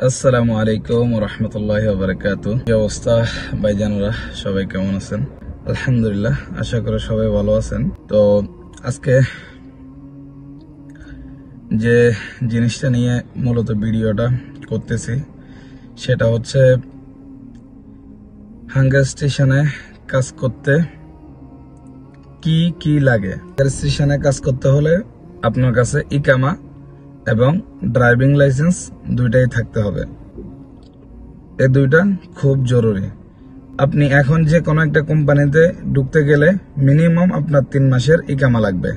আসসালামু আলাইকুম ওয়া রাহমাতুল্লাহি ওয়া বারাকাতুহু। কি অবস্থা ভাইজানরা, সবাই কেমন আছেন? আলহামদুলিল্লাহ, আশা করি সবাই ভালো আছেন। তো আজকে যে জিনিসটা নিয়ে মূলত ভিডিওটা করতেছি সেটা হচ্ছে হাঙ্গার স্টেশনে কাজ করতে কি কি লাগে। হাঙ্গার স্টেশনে কাজ করতে হলে আপনার কাছে ইকামা এবং ড্রাইভিং লাইসেন্স দুইটাই থাকতে হবে। এই দুইটা খুব জরুরি। আপনি এখন যে কোনো একটা কোম্পানিতে ঢুকতে গেলে মিনিমাম আপনার 3 মাসের ইকামা লাগবে।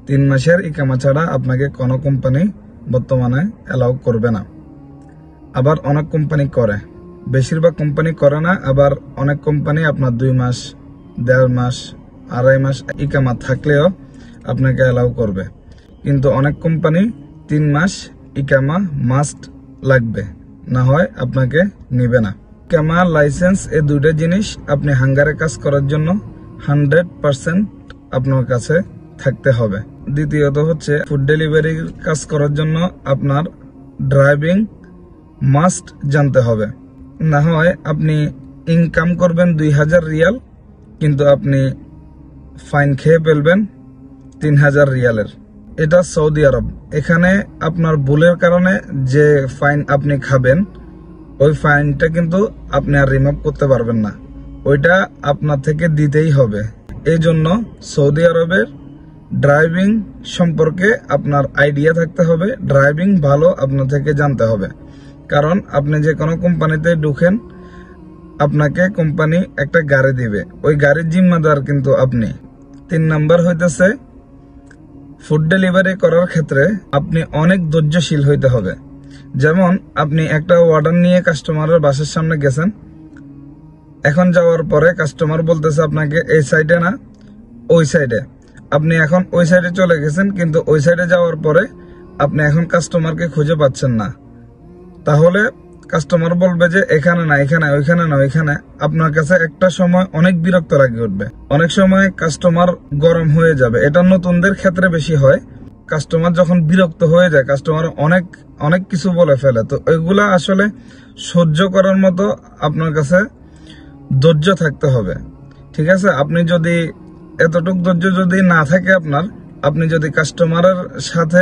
3 মাসের ইকামা ছাড়া আপনাকে কোনো কোম্পানি বর্তমানে অ্যালাউ করবে না। আবার অনেক কোম্পানি করে, বেশিরভাগ কোম্পানি করে না। আবার অনেক কোম্পানি আপনার 2 মাস, 1.5 মাস, 2.5 মাস ইকামা থাকলেও আপনাকে অ্যালাউ করবে। কিন্তু অনেক কোম্পানি 3 মাস ইকামা মাস্ট লাগবে, না হয় আপনাকে নিবে না। ইকামা লাইসেন্স এই দুইটা জিনিস আপনি হাঙ্গারে কাজ করার জন্য 100% আপনার কাছে থাকতে হবে। দ্বিতীয়ত হচ্ছে ফুড ডেলিভারির কাজ করার জন্য আপনার ড্রাইভিং মাস্ট জানতে হবে। না হয় আপনি ইনকাম করবেন 2000 রিয়াল, কিন্তু আপনি ফাইন খেয়ে ফেলবেন 3000 রিয়ালের। এটা সৌদি আরব। এখানে আপনার ভুলের কারণে যে ফাইন আপনি খাবেন, ওই ফাইনটা কিন্তু আপনি আর রিমুভ করতে পারবেন না, ওইটা আপনার থেকে দিতেই হবে। এই জন্য সৌদি আরবের ড্রাইভিং সম্পর্কে আপনার আইডিয়া থাকতে হবে, ড্রাইভিং ভালো আপনার থেকে জানতে হবে। কারণ আপনি যে কোনো কোম্পানিতে ঢুকেন, আপনাকে কোম্পানি একটা গাড়ি দিবে, ওই গাড়ির জিম্মাদার কিন্তু আপনি। 3 নাম্বার হইতেছে ফুড ডেলিভারি করার ক্ষেত্রে আপনি অনেক ধৈর্যশীল হইতে হবে। যেমন আপনি একটা অর্ডার নিয়ে কাস্টমারের বাসার সামনে গেছেন, এখন যাওয়ার পরে কাস্টমার বলতেছে আপনাকে এই সাইডে না ওই সাইডে। আপনি এখন ওই সাইডে চলে গেছেন, কিন্তু ওই সাইডে যাওয়ার পরে আপনি এখন কাস্টমারকে খুঁজে পাচ্ছেন না। তাহলে কাস্টমার বলবে যে এখানে না, এখানে, ওইখানে না ওইখানে। আপনার কাছে একটা সময় অনেক বিরক্ত লাগে উঠবে, অনেক সময় কাস্টমার গরম হয়ে যাবে। এটা নতুনদের ক্ষেত্রে বেশি হয়। কাস্টমার যখন বিরক্ত হয়ে যায়, কাস্টমার অনেক অনেক কিছু বলে ফেলে। তো এগুলা আসলে সহ্য করার মতো আপনার কাছে ধৈর্য থাকতে হবে, ঠিক আছে? আপনি যদি এতটুক ধৈর্য যদি না থাকে আপনি যদি কাস্টমারের সাথে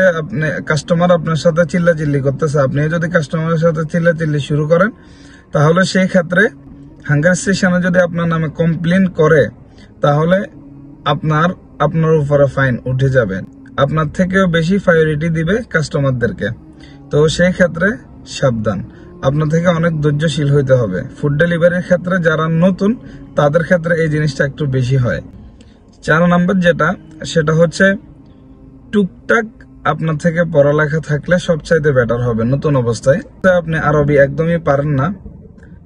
কাস্টমার আপনার সাথে চিল্লাচিল্লি করতেছে, আপনি যদি কাস্টমারের সাথে চিল্লাচিল্লি শুরু করেন, তাহলে সেই ক্ষেত্রে হাঙ্গার স্টেশনে যদি আপনার নামে কমপ্লেন করে, তাহলে আপনার উপরে ফাইন উঠে যাবে। আপনার থেকেও বেশি প্রায়োরিটি দিবে কাস্টমারদেরকে। তো সেই ক্ষেত্রে সাবধান, আপনার থেকে অনেক ধৈর্যশীল হইতে হবে। ফুড ডেলিভারির ক্ষেত্রে যারা নতুন, তাদের ক্ষেত্রে এই জিনিসটা একটু বেশি হয়। 4 নাম্বার যেটা, সেটা হচ্ছে টুকটাক আপনার থেকে পড়ালেখা থাকলে সবচাইতে বেটার হবে। নতুন অবস্থায় আপনি আরবি একদমই পারেন না,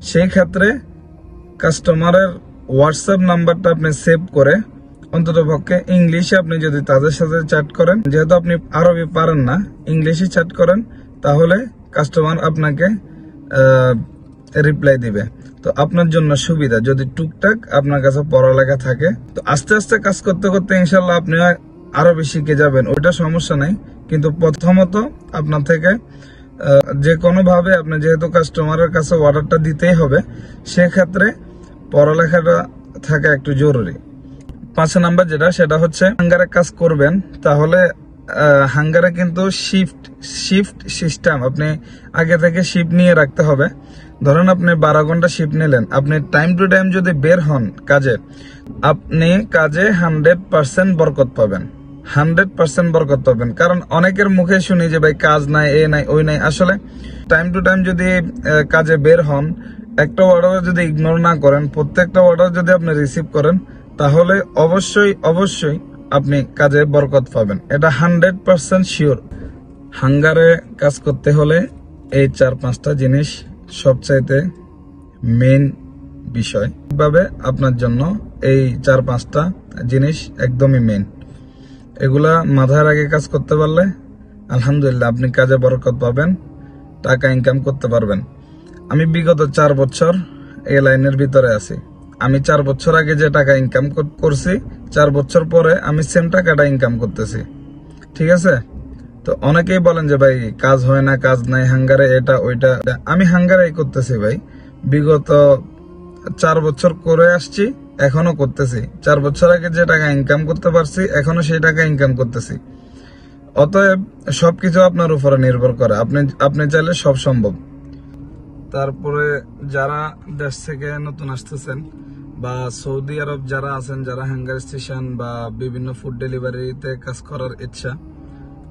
সেই ক্ষেত্রে কাস্টমারের হোয়াটসঅ্যাপ নাম্বারটা আপনি সেভ করে অন্ততপক্ষে ইংলিশে আপনি যদি তাদের সাথে চ্যাট করেন, যেহেতু আপনি আরবি পারেন না, ইংলিশে চ্যাট করেন, তাহলে কাস্টমার আপনাকে রিপ্লাই দিবে। তো আপনার জন্য সুবিধা যদি টুকটাক আপনার কাছে পড়ালেখা থাকে। তো আস্তে আস্তে কাজ করতে করতে ইনশাল্লাহ আপনি আরবি শিখে যাবেন, ওইটা সমস্যা নাই। কিন্তু প্রথমত আপনার থেকে যে কোনো ভাবে আপনি যেহেতু কাস্টমারের কাছে অর্ডারটা দিতেই হবে, সেক্ষেত্রে পড়ালেখাটা থাকা একটু জরুরি। 5 নাম্বার যেটা, সেটা হচ্ছে হাঙ্গারে কাজ করবেন, তাহলে হাঙ্গারে কিন্তু শিফট সিস্টেম আপনি আগে থেকে শিফট নিয়ে রাখতে হবে। ধরেন আপনি 12 ঘন্টা শিফট নিলেন, আপনি টাইম টু টাইম যদি বের হন কাজে, আপনি কাজে 100% বরকত পাবেন, 100% বরকত পাবেন। কারণ অনেকের মুখে শুনি যে ভাই কাজ নাই, এ নাই, ওই নাই। আসলে টাইম টু টাইম যদি কাজে বের হন, একটা অর্ডার যদি ইগনোর না করেন, প্রত্যেকটা অর্ডার যদি আপনি রিসিভ করেন, তাহলে অবশ্যই আপনি কাজে বরকত পাবেন, এটা 100% শিওর। হাঙ্গারে কাজ করতে হলে এই 4-5টা জিনিস সবচাইতে মেইন বিষয়। ভাবে আপনার জন্য এই 4-5টা জিনিস একদমই মেইন। এগুলা মাথায় রেখে কাজ করতে পারলে আলহামদুলিল্লাহ আপনি কাজে বরকত পাবেন, টাকা ইনকাম করতে পারবেন। আমি বিগত 4 বছর এই লাইনের ভিতরে আছি। আমি 4 বছর আগে যে টাকা ইনকাম করছি, 4 বছর পরে আমি সেম টাকাটা ইনকাম করতেছি, ঠিক আছে? তো অনেকেই বলেন যে ভাই কাজ হয় না, কাজ নাই, হাঙ্গারে এটা ওইটা। আমি হাঙ্গারেই করতেছি ভাই, বিগত 4 বছর করে আসছি, এখনো করতেছি। 4 বছর আগে যে টাকা ইনকাম করতে পারছি, এখনো সেই টাকা ইনকাম করতেছি। অতএব সবকিছু আপনার উপরে নির্ভর করে, আপনি চাইলে সব সম্ভব। তারপরে যারা দেশ থেকে নতুন আসতেছেন বা সৌদি আরব যারা আছেন, যারা হ্যাঙ্গার স্টেশন বা বিভিন্ন ফুড ডেলিভারিতে কাজ করার ইচ্ছা,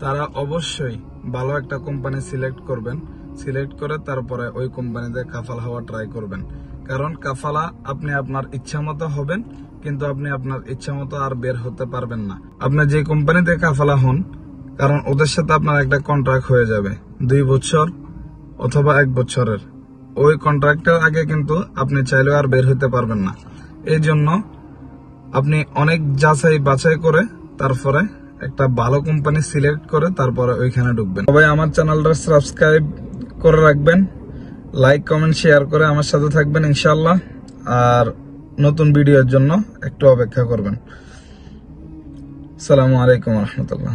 তারা অবশ্যই ভালো একটা কোম্পানি সিলেক্ট করবেন। সিলেক্ট করে তারপরে ওই কোম্পানিতে কাফালা হওয়া ট্রাই করবেন। কারণ কাফালা আপনি আপনার ইচ্ছা মতো হবেন, কিন্তু আপনি আপনার ইচ্ছা মতো আর বের হতে পারবেন না। আপনি যে কোম্পানিতে কাফালা হন, কারণ ওদের সাথে আপনার একটা কন্ট্রাক্ট হয়ে যাবে 2 বছর অথবা 1 বছরের। ওই কন্ট্রাক্টের আগে কিন্তু আপনি চাইলেও আর বের হতে পারবেন না। এই জন্য আপনি অনেক যাচাই বাছাই করে তারপরে একটা ভালো কোম্পানি সিলেক্ট করে তারপরে ওইখানে ঢুকবেন। সবাই আমার চ্যানেলটা সাবস্ক্রাইব করে রাখবেন, লাইক কমেন্ট শেয়ার করে আমার সাথে থাকবেন ইনশাআল্লাহ। আর নতুন ভিডিওর জন্য একটু অপেক্ষা করবেন। আসসালামু আলাইকুম ওয়া রাহমাতুল্লাহ।